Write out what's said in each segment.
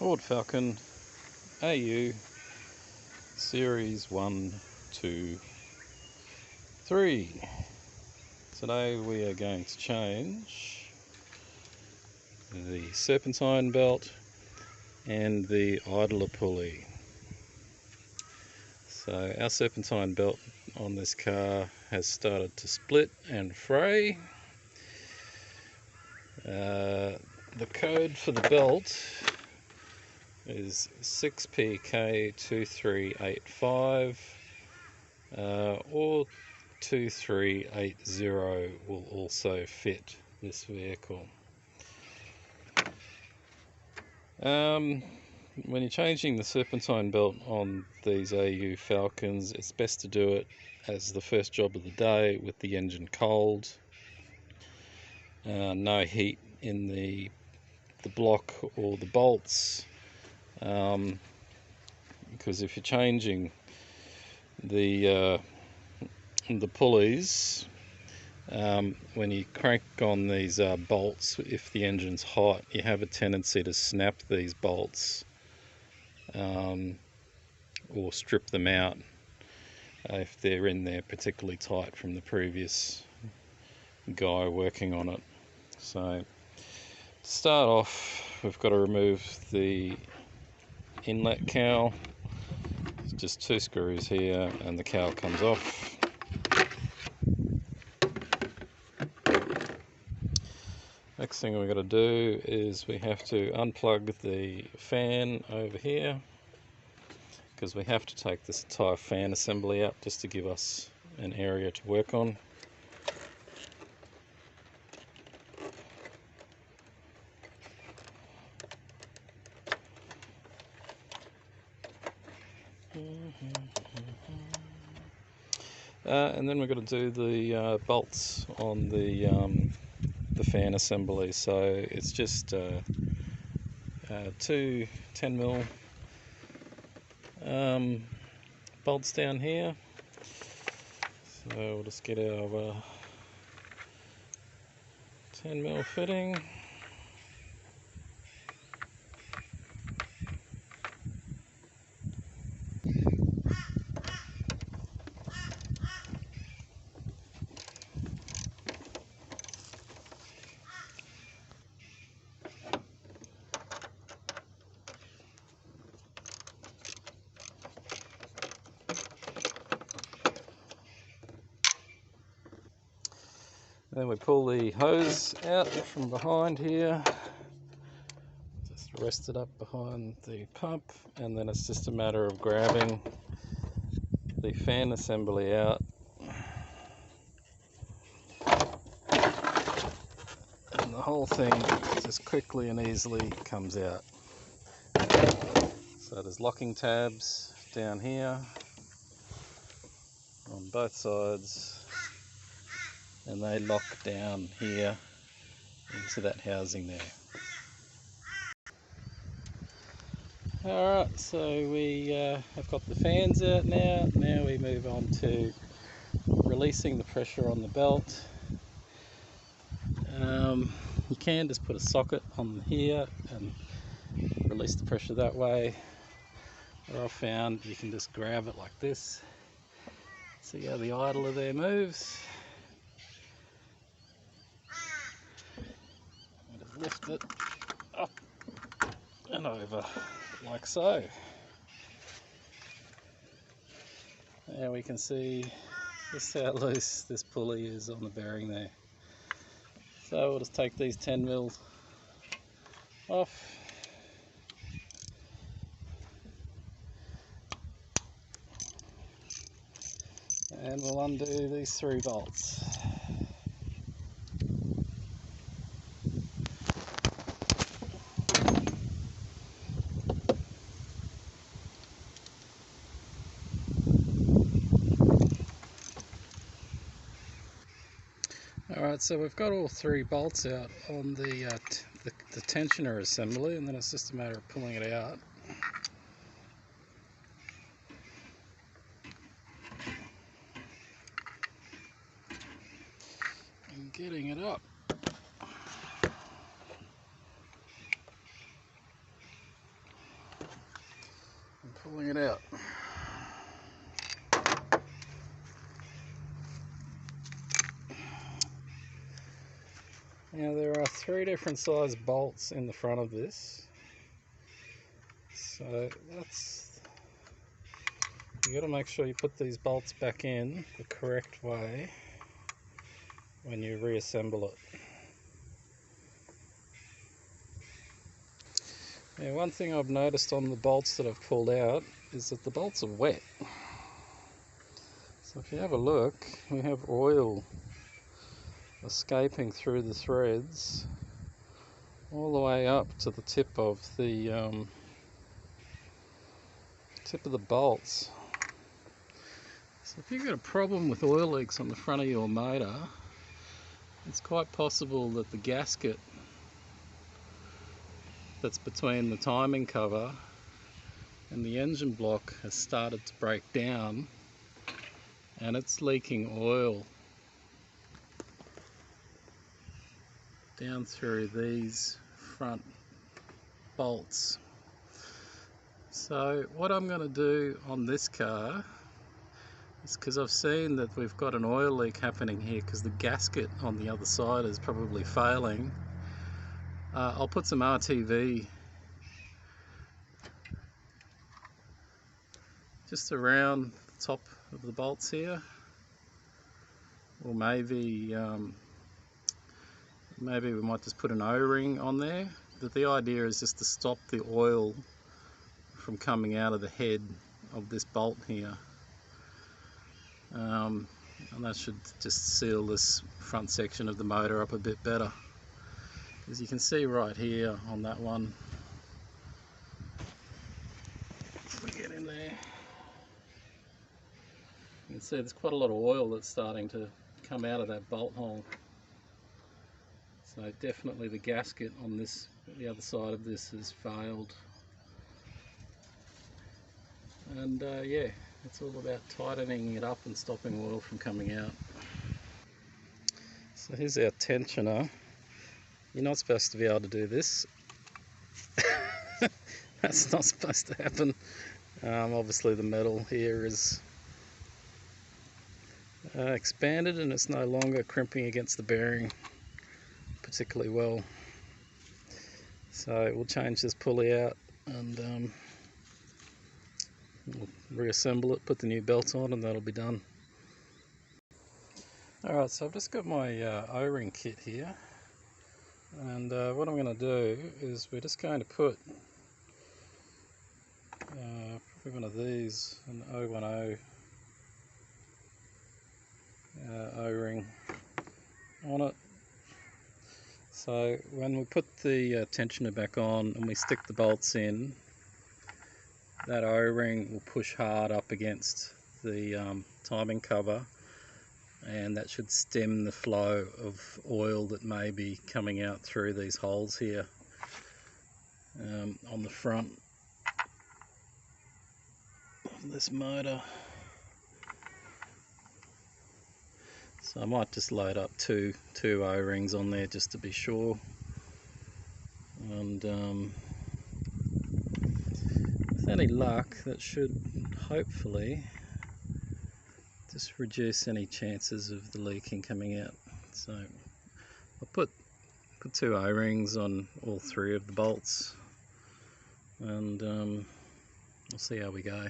Ford Falcon AU Series 1, 2, 3. Today we are going to change the Serpentine belt and the idler pulley. So our Serpentine belt on this car has started to split and fray. The code for the belt is 6PK2385 or 2380 will also fit this vehicle. When you're changing the Serpentine belt on these AU Falcons, it's best to do it as the first job of the day with the engine cold. No heat in the block or the bolts, because if you're changing the pulleys, when you crank on these bolts, if the engine's hot, you have a tendency to snap these bolts or strip them out if they're in there particularly tight from the previous guy working on it. So to start off, we've got to remove the inlet cowl. It's just 2 screws here and the cowl comes off. Next thing we've got to do is we have to unplug the fan over here, because we have to take this entire fan assembly out just to give us an area to work on. And then we've got to do the bolts on the fan assembly. So it's just 2 10mm bolts down here. So we'll just get our 10mm fitting. Then we pull the hose out from behind here, just rest it up behind the pump, and then it's just a matter of grabbing the fan assembly out and the whole thing just quickly and easily comes out. So there's locking tabs down here on both sides, and they lock down here into that housing there. Alright, so we have got the fans out now. Now we move on to releasing the pressure on the belt. You can just put a socket on here and release the pressure that way, or I've found you can just grab it like this. See how the idler there moves? Just lift it up and over like so. Now we can see just how loose this pulley is on the bearing there. So we'll just take these 10mm off. And we'll undo these 3 bolts. Alright, so we've got all 3 bolts out on the tensioner assembly, and then it's just a matter of pulling it out. And getting it up. pulling it out. Now there are 3 different size bolts in the front of this, so you got to make sure you put these bolts back in the correct way when you reassemble it. Now, one thing I've noticed on the bolts that I've pulled out is that the bolts are wet. So if you have a look, we have oil escaping through the threads all the way up to the tip of the bolts. So if you've got a problem with oil leaks on the front of your motor, it's quite possible that the gasket that's between the timing cover and the engine block has started to break down and it's leaking oil down through these front bolts. So what I'm going to do on this car is, because I've seen that we've got an oil leak happening here because the gasket on the other side is probably failing, I'll put some RTV just around the top of the bolts here, or maybe we might just put an O-ring on there. But the idea is just to stop the oil from coming out of the head of this bolt here, and that should just seal this front section of the motor up a bit better. As you can see right here on that one, if we get in there, you can see there's quite a lot of oil that's starting to come out of that bolt hole. So definitely the gasket on the other side of this has failed. And yeah, it's all about tightening it up and stopping oil from coming out. So here's our tensioner. You're not supposed to be able to do this. That's not supposed to happen. Obviously the metal here is expanded and it's no longer crimping against the bearing particularly well. So we'll change this pulley out and we'll reassemble it, put the new belt on, and that'll be done. Alright, so I've just got my O-ring kit here, and what I'm going to do is we're just going to put probably one of these, an 010 O-ring on it. So when we put the tensioner back on and we stick the bolts in, that O-ring will push hard up against the timing cover, and that should stem the flow of oil that may be coming out through these holes here on the front of this motor. So I might just load up two O-rings on there just to be sure, and with any luck that should hopefully just reduce any chances of the leaking coming out. So I'll put 2 O-rings on all 3 of the bolts, and we'll see how we go.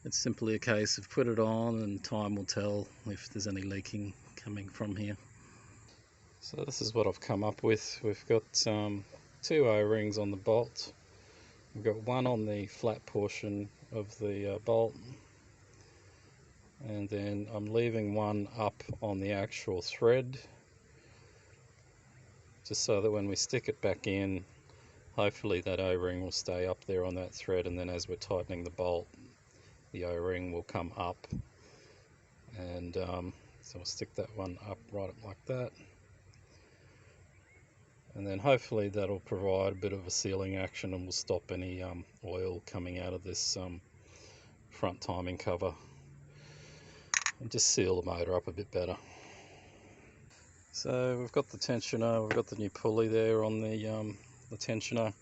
It's simply a case of put it on and time will tell if there's any leaking coming from here. So this is what I've come up with. We've got 2 O-rings on the bolt. We've got one on the flat portion of the bolt, and then I'm leaving one up on the actual thread, just so that when we stick it back in, hopefully that O-ring will stay up there on that thread, and then as we're tightening the bolt, the O-ring will come up, and so I'll stick that one up right like that, and then hopefully that'll provide a bit of a sealing action and will stop any oil coming out of this front timing cover, and just seal the motor up a bit better. So we've got the tensioner, we've got the new pulley there on the tensioner.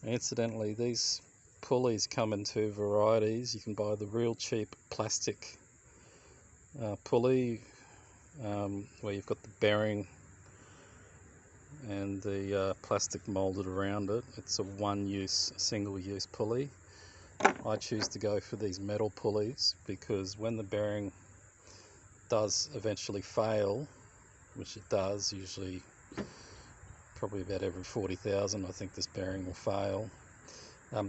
And incidentally, these pulleys come in two varieties. You can buy the real cheap plastic pulley where you've got the bearing and the plastic molded around it. It's a one-use, single-use pulley. I choose to go for these metal pulleys because when the bearing does eventually fail, which it does, usually probably about every 40,000, I think this bearing will fail.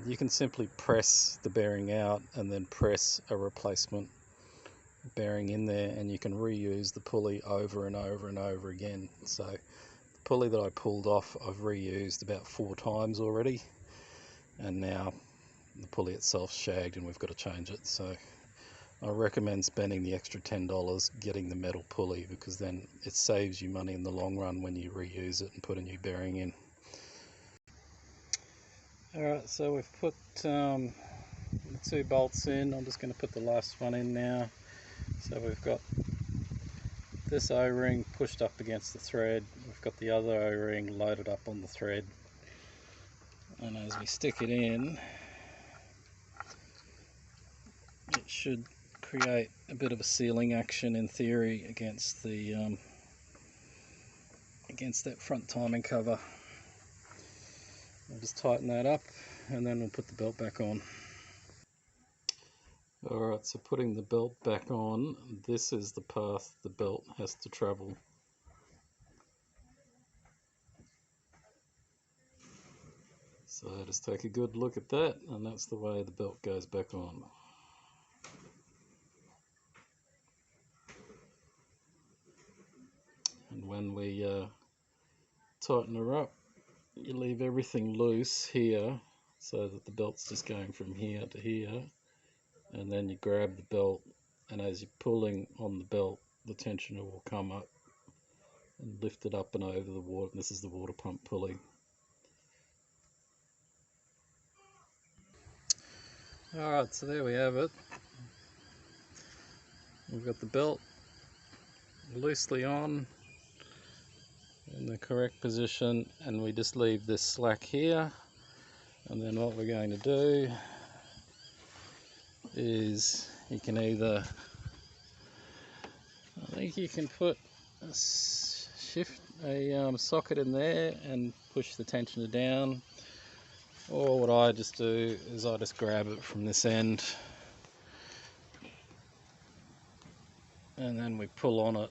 You can simply press the bearing out and then press a replacement bearing in there, and you can reuse the pulley over and over and over again. So the pulley that I pulled off, I've reused about 4 times already, and now the pulley itself shagged and we've got to change it. So I recommend spending the extra $10 getting the metal pulley, because then it saves you money in the long run when you reuse it and put a new bearing in. Alright, so we've put the 2 bolts in. I'm just going to put the last one in now. So we've got this O-ring pushed up against the thread, we've got the other O-ring loaded up on the thread, and as we stick it in, it should create a bit of a sealing action in theory against the against that front timing cover. We'll just tighten that up and then we'll put the belt back on. Alright, so putting the belt back on, this is the path the belt has to travel. So just take a good look at that, and that's the way the belt goes back on. And when we tighten her up, you leave everything loose here so that the belt's just going from here to here, and then you grab the belt, and as you're pulling on the belt, the tensioner will come up and lift it up and over the water. This is the water pump pulley. Alright, so there we have it. We've got the belt loosely on in the correct position, and we just leave this slack here, and then what we're going to do is you can either, I think you can put a socket in there and push the tensioner down, or what I just do is I just grab it from this end and then we pull on it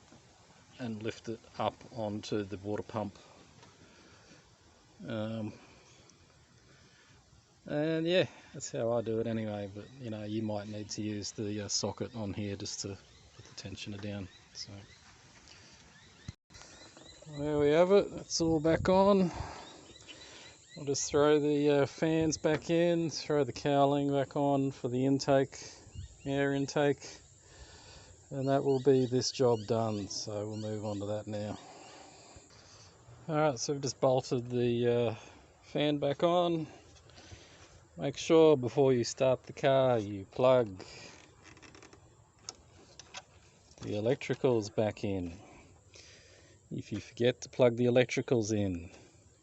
and lift it up onto the water pump. And yeah, that's how I do it anyway, but you know, you might need to use the socket on here just to put the tensioner down. So there we have it, it's all back on. I'll just throw the fans back in, throw the cowling back on for the intake, air intake, and that will be this job done. So we'll move on to that now. Alright, so we've just bolted the fan back on. Make sure before you start the car you plug the electricals back in. If you forget to plug the electricals in,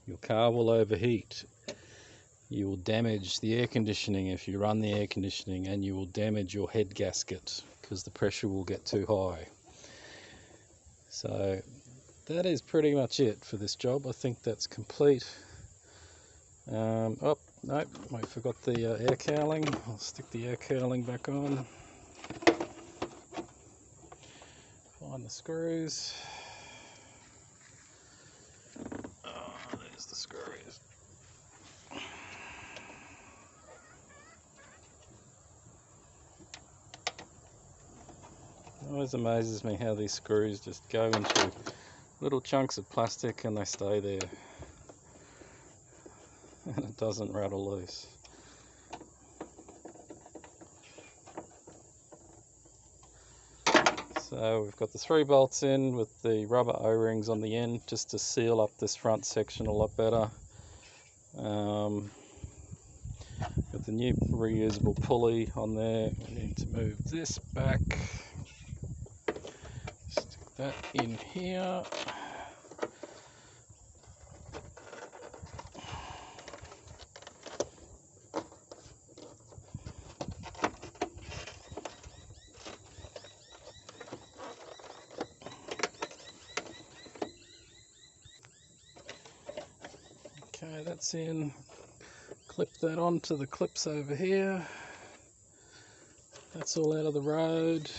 your car will overheat. You will damage the air conditioning if you run the air conditioning, and you will damage your head gasket because the pressure will get too high. So that is pretty much it for this job. I think that's complete. Oh, no, I forgot the air cowling. I'll stick the air cowling back on. Find the screws. Oh, there's the screws. It always amazes me how these screws just go into little chunks of plastic and they stay there. And it doesn't rattle loose. So we've got the 3 bolts in with the rubber O-rings on the end just to seal up this front section a lot better. Got the new reusable pulley on there. We need to move this back. Stick that in here. that's in. Clip that onto the clips over here. That's all out of the road.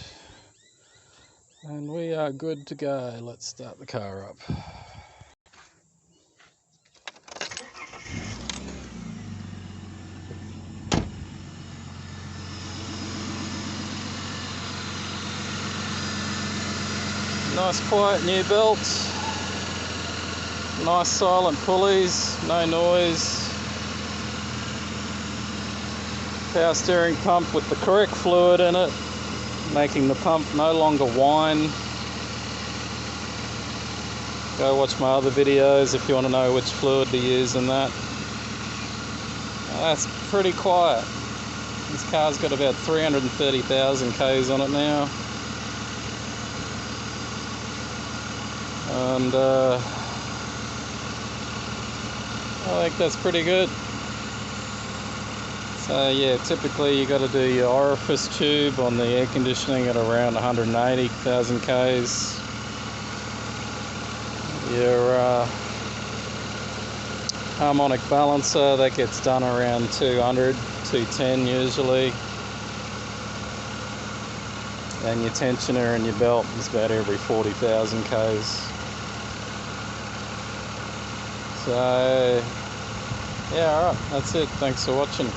And we are good to go. Let's start the car up. Nice quiet new belt. Nice silent pulleys, no noise. Power steering pump with the correct fluid in it, making the pump no longer whine. Go watch my other videos if you want to know which fluid to use in that. That's pretty quiet. This car's got about 330,000 Ks on it now. And I think that's pretty good. So yeah, typically you got to do your orifice tube on the air conditioning at around 180,000 Ks. Your harmonic balancer, that gets done around 200, 210 usually. And your tensioner and your belt is about every 40,000 Ks. So, yeah, alright, that's it. Thanks for watching.